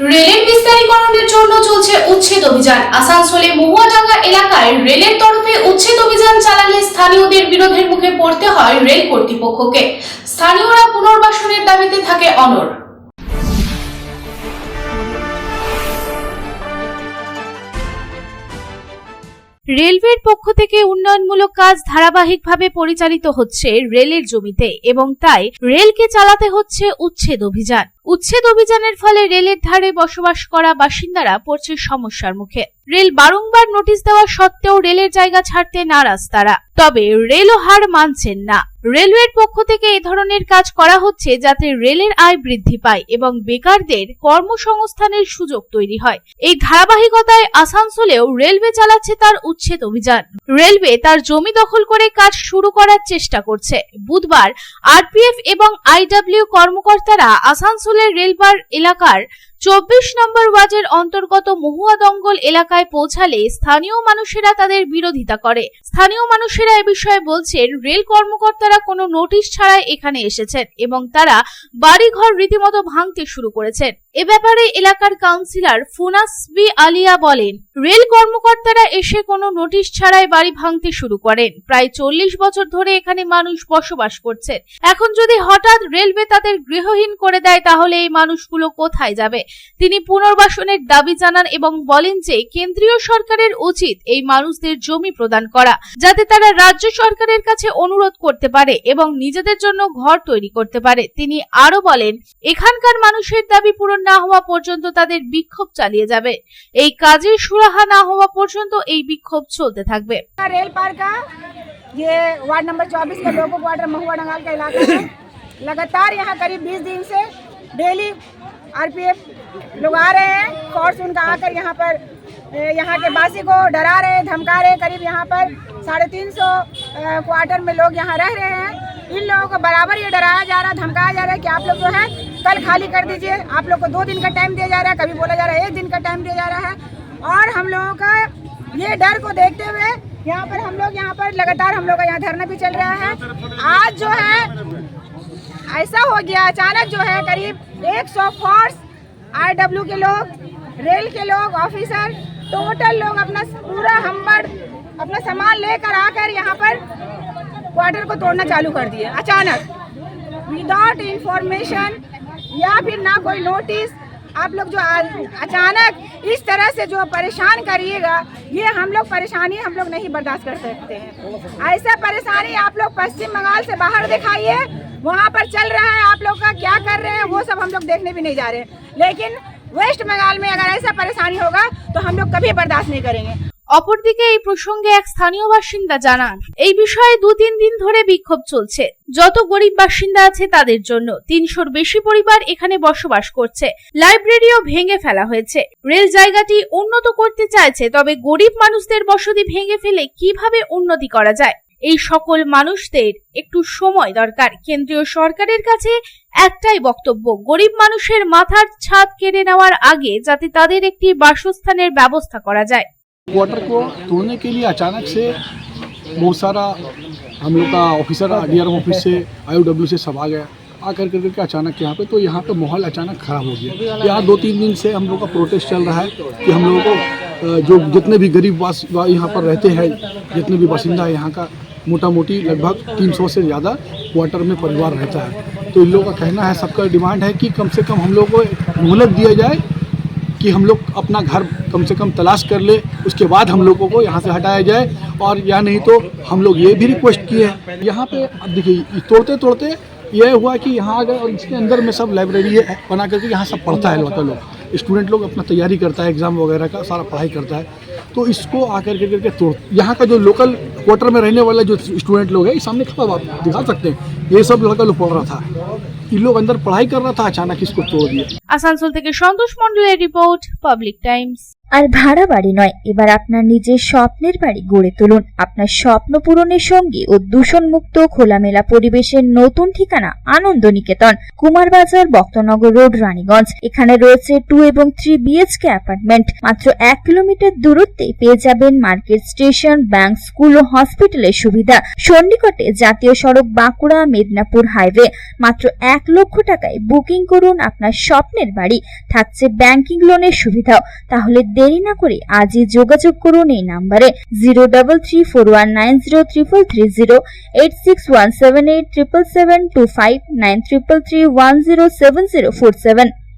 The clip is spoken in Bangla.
রেলের বিস্তারীকরণের জন্য চলছে উচ্ছেদ অভিযান। আসানসোলে মহুয়াডাঙ্গা এলাকায় রেলের তরফে উচ্ছেদ অভিযান চালালে স্থানীয়দের বিরোধের মুখে পড়তে হয় রেল কর্তৃপক্ষকে। স্থানীয়রা পুনর্বাসনের দাবিতে থাকে অনড়। রেলওয়ের পক্ষ থেকে উন্নয়নমূলক কাজ ধারাবাহিকভাবে পরিচালিত হচ্ছে রেলের জমিতে এবং তাই রেলকে চালাতে হচ্ছে উচ্ছেদ অভিযান। উচ্ছেদ অভিযানের ফলে রেলের ধারে বসবাস করা বাসিন্দারা পড়ছে সমস্যার মুখে। রেল বারংবার নোটিশ দেওয়া সত্ত্বেও রেলের জায়গা ছাড়তে নারাজ তারা। তবে রেলও হার মানছেন না। রেলওয়ের পক্ষ থেকে এ ধরনের কাজ করা হচ্ছে যাতে রেলের আয় বৃদ্ধি পায় এবং বেকারদের কর্মসংস্থানের সুযোগ তৈরি হয়। এই ধারাবাহিকতায় আসানসোলেও রেলওয়ে চালাচ্ছে তার উচ্ছেদ অভিযান। রেলওয়ে তার জমি দখল করে কাজ শুরু করার চেষ্টা করছে। বুধবার আরপিএফ এবং আইডব্লিউ কর্মকর্তারা আসানসোলের রেলবার এলাকার 24 নম্বর ওয়ার্ডের অন্তর্গত মহুয়াদঙ্গল এলাকায় পৌঁছালে স্থানীয় মানুষেরা তাদের বিরোধিতা করে। স্থানীয় মানুষেরা এ বিষয়ে বলছেন, রেল কর্মকর্তারা কোনো নোটিশ ছাড়াই এখানে এসেছেন এবং তারা বাড়িঘর রীতিমতো ভাঙতে শুরু করেছেন। এ ব্যাপারে এলাকার কাউন্সিলর ফুনাসবি আলিয়া বলেন, রেল কর্মকর্তারা এসে কোনো নোটিশ ছাড়াই বাড়ি ভাঙতে শুরু করেন। প্রায় 40 বছর ধরে এখানে মানুষ বসবাস করছেন। এখন যদি হঠাৎ রেলওয়ে তাদের গৃহহীন করে দেয় তাহলে এই মানুষগুলো কোথায় যাবে? তিনি পুনর্বাসনের দাবি জানান এবং বলেন যে কেন্দ্রীয় সরকারের উচিত এই মানুষদের জমি প্রদান করা, যাতে তারা রাজ্য সরকারের কাছে অনুরোধ করতে পারে এবং নিজেদের জন্য ঘর তৈরি করতে পারে। তিনি আরো বলেন, এখানকার মানুষের দাবি পূরণ না হওয়া পর্যন্ত তাদের বিক্ষোভ চালিয়ে যাবে। এই কাজের সুরাহা না হওয়া পর্যন্ত এই বিক্ষোভ চলতে থাকবে। रेल पार का ये वार्ड नंबर 24 का लोगो क्वार्टर महुआडंगल का इलाका है। लगातार यहाँ करीब 20 दिन से डेली आरपीएफ लोग आ रहे हैं। फोर्स उनका आकर यहाँ के बासी को डरा रहे हैं, धमका रहे हैं। करीब यहाँ पर 350 क्वार्टर में लोग यहाँ रह रहे हैं। इन लोगों को बराबर ये डराया जा रहा है, धमकाया जा रहा है कि आप लोग जो है कल खाली कर दीजिए। आप लोग को 2 दिन का टाइम दिया जा रहा है, कभी बोला जा रहा है 1 दिन का टाइम दिया जा रहा है। और हम लोगों का ये डर को देखते हुए यहाँ पर लगातार हम लोग का यहाँ धरना भी चल रहा है। आज जो है ऐसा हो गया अचानक जो है करीब 100 फोर्स, आईडब्ल्यू के लोग, रेल के लोग, ऑफिसर, टोटल लोग अपना पूरा हमबड़ अपना सामान लेकर आकर यहाँ पर क्वार्टर को तोड़ना चालू कर दिए अचानक, विदाउट इंफॉर्मेशन या फिर ना कोई नोटिस। आप लोग जो अचानक इस तरह से जो परेशान करिएगा, ये हम लोग परेशानी हम लोग नहीं बर्दाश्त कर सकते हैं। ऐसा परेशानी आप लोग पश्चिम बंगाल से बाहर दिखाइए, वहाँ पर चल रहा है। आप लोग का क्या कर रहे हैं वो सब हम लोग देखने भी नहीं जा रहे हैं। लेकिन वेस्ट बंगाल में अगर ऐसा परेशानी होगा तो हम लोग कभी बर्दाश्त नहीं करेंगे। অপরদিকে এই প্রসঙ্গে এক স্থানীয় বাসিন্দা জানান, এই বিষয়ে 2-3 দিন ধরে বিক্ষোভ চলছে। যত গরিব বাসিন্দা আছে তাদের জন্য 300-র বেশি পরিবার এখানে বসবাস করছে। লাইব্রেরিও ভেঙে ফেলা হয়েছে। রেল জায়গাটি উন্নত করতে চাইছে, তবে গরিব মানুষদের বসতি ভেঙে ফেলে কিভাবে উন্নতি করা যায়? এই সকল মানুষদের একটু সময় দরকার। কেন্দ্রীয় সরকারের কাছে একটাই বক্তব্য, গরিব মানুষের মাথার ছাদ কেড়ে নেওয়ার আগে যাতে তাদের একটি বাসস্থানের ব্যবস্থা করা যায়। क्वार्टर को तोड़ने के लिए अचानक से बहुत सारा हम लोग का ऑफिसर डीआरएम ऑफिस से आईओडब्ल्यू से सब आ गया। आकर करके अचानक यहाँ पे माहौल अचानक ख़राब हो गया। यहाँ 2-3 दिन से हम लोग का प्रोटेस्ट चल रहा है कि हम लोगों को जो जितने भी गरीब यहाँ पर रहते हैं, जितने भी बासिंदा है यहाँ का, मोटा मोटी लगभग 300 से ज़्यादा क्वार्टर में परिवार रहता है। तो इन लोगों का कहना है, सबका डिमांड है कि कम से कम हम लोग को मोहलत दिया जाए कि हम लोग अपना घर कम से कम तलाश कर ले, उसके बाद हम लोगों को यहाँ से हटाया जाए। और या नहीं तो हम लोग ये भी रिक्वेस्ट किए हैं। यहाँ पे अब देखिए तोड़ते ये हुआ कि यहाँ अगर इसके अंदर में सब लाइब्रेरी बना करके यहाँ सब पढ़ता है लड़का लोग, स्टूडेंट लोग अपना तैयारी करता है, एग्ज़ाम वगैरह का सारा पढ़ाई करता है। तो इसको आकर करके तोड़, यहाँ का जो लोकल क्वार्टर में रहने वाला जो स्टूडेंट लोग है, सामने खड़ा आप दिखा सकते हैं, ये सब लड़का लोग पढ़ रहा था, इन लोग अंदर पढ़ाई कर रहा था, अचानक इसको तोड़ दिया। আসানসোল থেকে সন্তোষ মণ্ডলের রিপোর্ট, পাবলিক টাইমস। আর ভাড়া বাড়ি নয়, এবার আপনার নিজের স্বপ্নের বাড়ি গড়ে তুলুন। আপনার স্বপ্ন পূরণের সঙ্গে ও দূষণমুক্ত খোলামেলা পরিবেশের নতুন ঠিকানা আনন্দ নিকেতন, কুমারবাজার, বক্তনগর রোড, রানীগঞ্জ। এখানে রয়েছে 2 এবং 3 BHK অ্যাপার্টমেন্ট। মাত্র 1 কিলোমিটার দূরত্বে পেয়ে যাবেন মার্কেট, স্টেশন, ব্যাংক, স্কুল ও হসপিটালের সুবিধা। সন্নিকটে জাতীয় সড়ক বাঁকুড়া মেদিনীপুর হাইওয়ে। মাত্র 1 লক্ষ টাকায় বুকিং করুন আপনার স্বপ্নের বাড়ি, থাকছে ব্যাংকিং লোনের সুবিধাও। তাহলে দেরি না করে আজই যোগাযোগ করুন এই নাম্বারে 0334190330, 8617877725, 9333107047।